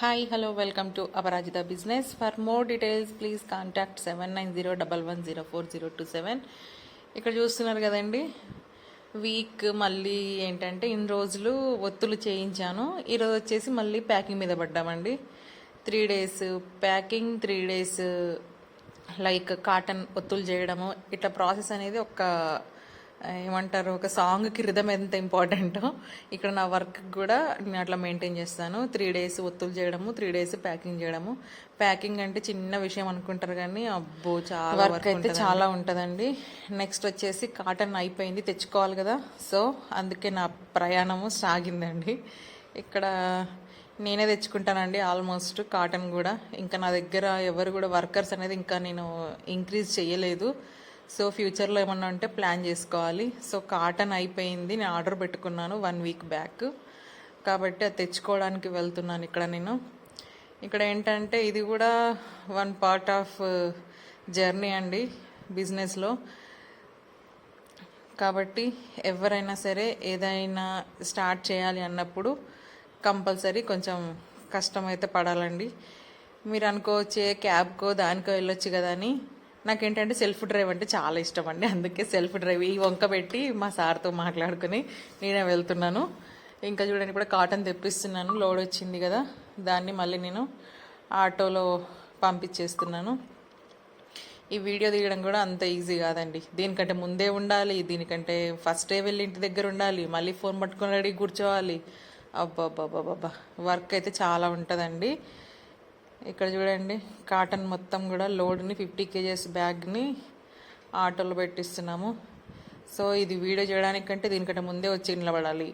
Hi, hello, welcome to Aparajita Business. For more details, please contact 7901104027. ఇక్కడ చూస్తున్నారు కదండి, week మళ్ళీ ఏంటంటే ఇన్ని రోజులు ఒత్తులు చేయించాను. ఈరోజు వచ్చేసి మళ్ళీ ప్యాకింగ్ మీద పడ్డామండి. 3 days packing, 3 days like cotton ఒత్తులు చేయడము. ఇట్లా ప్రాసెస్ అనేది ఏమంటారు, ఒక సాంగ్కి రిధమ్ ఎంత ఇంపార్టెంటో ఇక్కడ నా వర్క్ కూడా నేను అట్లా మెయింటైన్ చేస్తాను. 3 days ఒత్తులు చేయడము, 3 days ప్యాకింగ్ చేయడము. ప్యాకింగ్ అంటే చిన్న విషయం అనుకుంటారు కానీ అబ్బో చాలా వర్క్ అయితే చాలా ఉంటుందండి. నెక్స్ట్ వచ్చేసి కాటన్ అయిపోయింది, తెచ్చుకోవాలి కదా, సో అందుకే నా ప్రయాణము సాగిందండి. ఇక్కడ నేనే తెచ్చుకుంటానండి ఆల్మోస్ట్ కాటన్ కూడా. ఇంకా నా దగ్గర ఎవరు కూడా వర్కర్స్ అనేది ఇంకా నేను ఇంక్రీజ్ చేయలేదు. సో ఫ్యూచర్లో ఏమన్నా ఉంటే ప్లాన్ చేసుకోవాలి. సో కాటన్ అయిపోయింది, నేను ఆర్డర్ పెట్టుకున్నాను 1 week బ్యాక్, కాబట్టి అది తెచ్చుకోవడానికి వెళ్తున్నాను. ఇక్కడ ఏంటంటే ఇది కూడా వన్ పార్ట్ ఆఫ్ జర్నీ అండి బిజినెస్లో. కాబట్టి ఎవరైనా సరే ఏదైనా స్టార్ట్ చేయాలి అన్నప్పుడు కంపల్సరీ కొంచెం కష్టమైతే పడాలండి. మీరు అనుకోవచ్చే క్యాబ్కో దానికో వెళ్ళొచ్చు కదా అని. నాకేంటంటే సెల్ఫ్ డ్రైవ్ అంటే చాలా ఇష్టం అండి. అందుకే సెల్ఫ్ డ్రైవ్ ఈ వంక పెట్టి మా సార్తో మాట్లాడుకుని నేనే వెళ్తున్నాను. ఇంకా చూడండి, ఇప్పుడు కాటన్ తెప్పిస్తున్నాను, లోడ్ వచ్చింది కదా, దాన్ని మళ్ళీ నేను ఆటోలో పంపించేస్తున్నాను. ఈ వీడియో తీయడం కూడా అంత ఈజీ కాదండి. దీనికంటే ముందే ఉండాలి, దీనికంటే ఫస్టే వెళ్ళి ఇంటి దగ్గర ఉండాలి, మళ్ళీ ఫోన్ పట్టుకొని రెడీ కూర్చోవాలి. అబ్బాబ్బాబ్బాబ్బా, వర్క్ అయితే చాలా ఉంటుందండి. ఇక్కడ చూడండి, కాటన్ మొత్తం కూడా లోడ్ని 50 kgs బ్యాగ్ని ఆటోలో పెట్టిస్తున్నాము. సో ఇది వీడియో చేయడానికంటే దీనికంటే ముందే వచ్చి నిలబడాలి,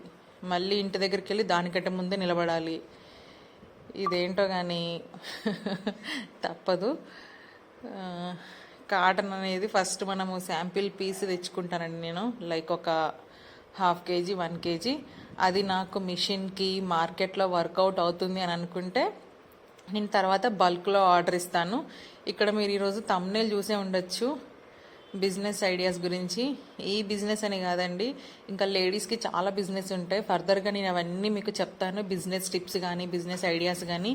మళ్ళీ ఇంటి దగ్గరికి వెళ్ళి దానికంటే ముందే నిలబడాలి. ఇదేంటో కానీ తప్పదు. కాటన్ అనేది ఫస్ట్ మనము శాంపిల్ పీస్ తెచ్చుకుంటానండి నేను, లైక్ ఒక 1/2 kg 1 kg. అది నాకు మిషన్కి మార్కెట్లో వర్కౌట్ అవుతుంది అని అనుకుంటే నేను తర్వాత బల్క్లో ఆర్డర్ ఇస్తాను. ఇక్కడ మీరు ఈరోజు థంబ్నెయిల్ చూసే ఉండొచ్చు బిజినెస్ ఐడియాస్ గురించి. ఈ బిజినెస్ అని కాదండి, ఇంకా లేడీస్కి చాలా బిజినెస్ ఉంటాయి. ఫర్దర్గా నేను అవన్నీ మీకు చెప్తాను, బిజినెస్ టిప్స్ కానీ బిజినెస్ ఐడియాస్ కానీ.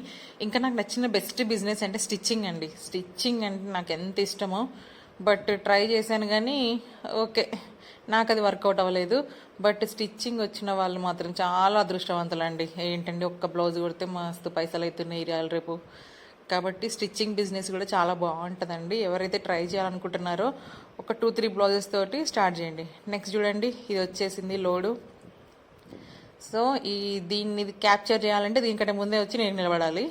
ఇంకా నాకు నచ్చిన బెస్ట్ బిజినెస్ అంటే స్టిచ్చింగ్ అండి. స్టిచ్చింగ్ అంటే నాకు ఎంత ఇష్టమో, బట్ ట్రై చేశాను కానీ ఓకే, నాకు అది వర్కౌట్ అవ్వలేదు. బట్ స్టిచ్చింగ్ వచ్చిన వాళ్ళు మాత్రం చాలా అదృష్టవంతులు అండి. ఏంటంటే ఒక్క బ్లౌజ్ కొడితే మస్తు పైసలు అవుతున్నాయి ఇవాళ రేపు. కాబట్టి స్టిచ్చింగ్ బిజినెస్ కూడా చాలా బాగుంటుందండి. ఎవరైతే ట్రై చేయాలనుకుంటున్నారో ఒక 2-3 బ్లౌజెస్ తోటి స్టార్ట్ చేయండి. నెక్స్ట్ చూడండి, ఇది వచ్చేసింది లోడు. సో దీన్ని క్యాప్చర్ చేయాలంటే దీనికంటే ముందే వచ్చి నేను నిలబడాలి.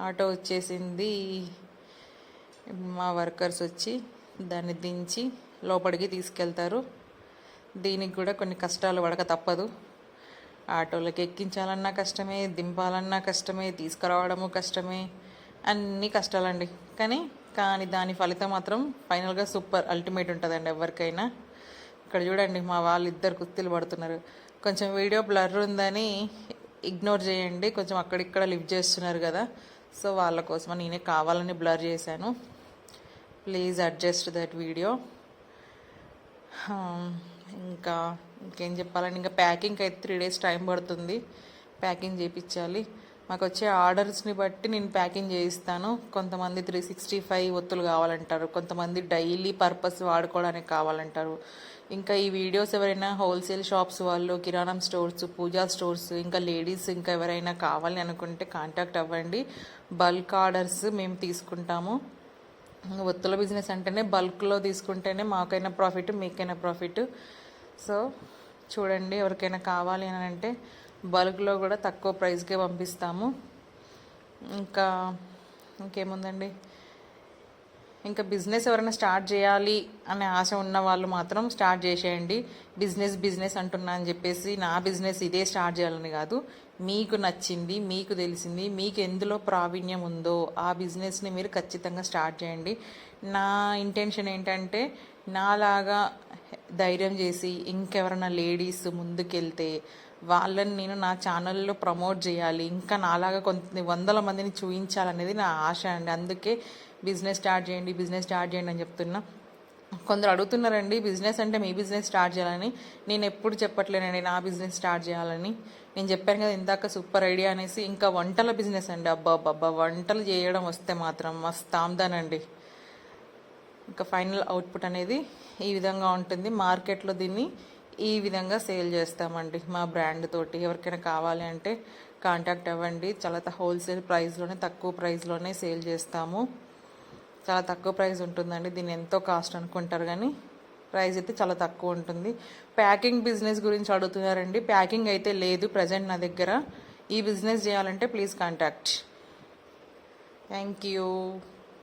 ఆటో వచ్చేసింది, మా వర్కర్స్ వచ్చి దాన్ని దించి లోపలికి తీసుకెళ్తారు. దీనికి కూడా కొన్ని కష్టాలు పడక తప్పదు. ఆటోలకి ఎక్కించాలన్నా కష్టమే, దింపాలన్నా కష్టమే, తీసుకురావడము కష్టమే, అన్నీ కష్టాలండి. కానీ దాని ఫలితం మాత్రం ఫైనల్గా సూపర్ అల్టిమేట్ ఉంటుందండి ఎవరికైనా. ఇక్కడ చూడండి, మా వాళ్ళు 2 కుస్తీలు పడుతున్నారు. కొంచెం వీడియో బ్లర్ ఉందని ఇగ్నోర్ చేయండి, కొంచెం అక్కడిక్కడ లిఫ్ట్ చేస్తున్నారు కదా, సో వాళ్ళ కోసం నేనే కావాలని బ్లర్ చేశాను. Please adjust that video. ఇంకేం చెప్పాలండి, ఇంకా ప్యాకింగ్కి అయితే 3 days టైం పడుతుంది. ప్యాకింగ్ చేయించాలి. మాకు వచ్చే ఆర్డర్స్ని బట్టి నేను ప్యాకింగ్ చేయిస్తాను. కొంతమంది 365 ఒత్తులు కావాలంటారు, కొంతమంది డైలీ పర్పస్ వాడుకోవడానికి కావాలంటారు. ఇంకా ఈ వీడియోస్ ఎవరైనా హోల్సేల్ షాప్స్ వాళ్ళు, కిరాణం స్టోర్స్, పూజా స్టోర్స్, ఇంకా లేడీస్ ఇంకా ఎవరైనా కావాలి అనుకుంటే కాంటాక్ట్ అవ్వండి. బల్క్ ఆర్డర్స్ మేము తీసుకుంటాము. ఒత్తుల బిజినెస్ అంటేనే బల్క్లో తీసుకుంటేనే మాకైనా ప్రాఫిట్, మీకైనా ప్రాఫిట్. సో చూడండి, ఎవరికైనా కావాలి అని అంటే బల్క్లో కూడా తక్కువ ప్రైస్కే పంపిస్తాము. ఇంకేముందండి, బిజినెస్ ఎవరైనా స్టార్ట్ చేయాలి అనే ఆశ ఉన్న వాళ్ళు మాత్రం స్టార్ట్ చేసేయండి. బిజినెస్ అంటున్నా అని చెప్పేసి నా బిజినెస్ ఇదే స్టార్ట్ చేయాలని కాదు, మీకు నచ్చింది, మీకు తెలిసింది, మీకు ఎందులో ప్రావీణ్యం ఉందో ఆ బిజినెస్ని మీరు ఖచ్చితంగా స్టార్ట్ చేయండి. నా ఇంటెన్షన్ ఏంటంటే నాలాగా ధైర్యం చేసి ఇంకెవరైనా లేడీస్ ముందుకెళ్తే వాళ్ళని నేను నా ఛానల్లో ప్రమోట్ చేయాలి, ఇంకా నాలాగా కొన్ని 100 మందిని చూపించాలనేది నా ఆశ అండి. అందుకే బిజినెస్ స్టార్ట్ చేయండి అని చెప్తున్నా. కొందరు అడుగుతున్నారండి బిజినెస్ అంటే మీ బిజినెస్ స్టార్ట్ చేయాలని. నేను ఎప్పుడు చెప్పట్లేనండి నా బిజినెస్ స్టార్ట్ చేయాలని. నేను చెప్పాను కదా ఇందాక సూపర్ ఐడియా అనేసి. ఇంకా వంటల బిజినెస్ అండి, అబ్బా అబ్బా వంటలు చేయడం వస్తే మాత్రం మస్తు ఆమ్దానండి. ఇంకా ఫైనల్ అవుట్పుట్ అనేది ఈ విధంగా ఉంటుంది. మార్కెట్లో దీన్ని ఈ విధంగా సేల్ చేస్తామండి మా బ్రాండ్ తోటి. ఎవరికైనా కావాలి అంటే కాంటాక్ట్ అవ్వండి. చాలా హోల్సేల్ ప్రైస్లోనే, తక్కువ ప్రైస్లోనే సేల్ చేస్తాము. చాలా తక్కువ ప్రైస్ ఉంటుందండి. దీన్ని ఎంతో కాస్ట్ అనుకుంటారు కానీ ప్రైస్ అయితే చాలా తక్కువ ఉంటుంది. ప్యాకింగ్ బిజినెస్ గురించి అడుగుతున్నారండి. ప్యాకింగ్ అయితే లేదు ప్రజెంట్ నా దగ్గర. ఈ బిజినెస్ చేయాలంటే ప్లీజ్ కాంటాక్ట్. Thank you.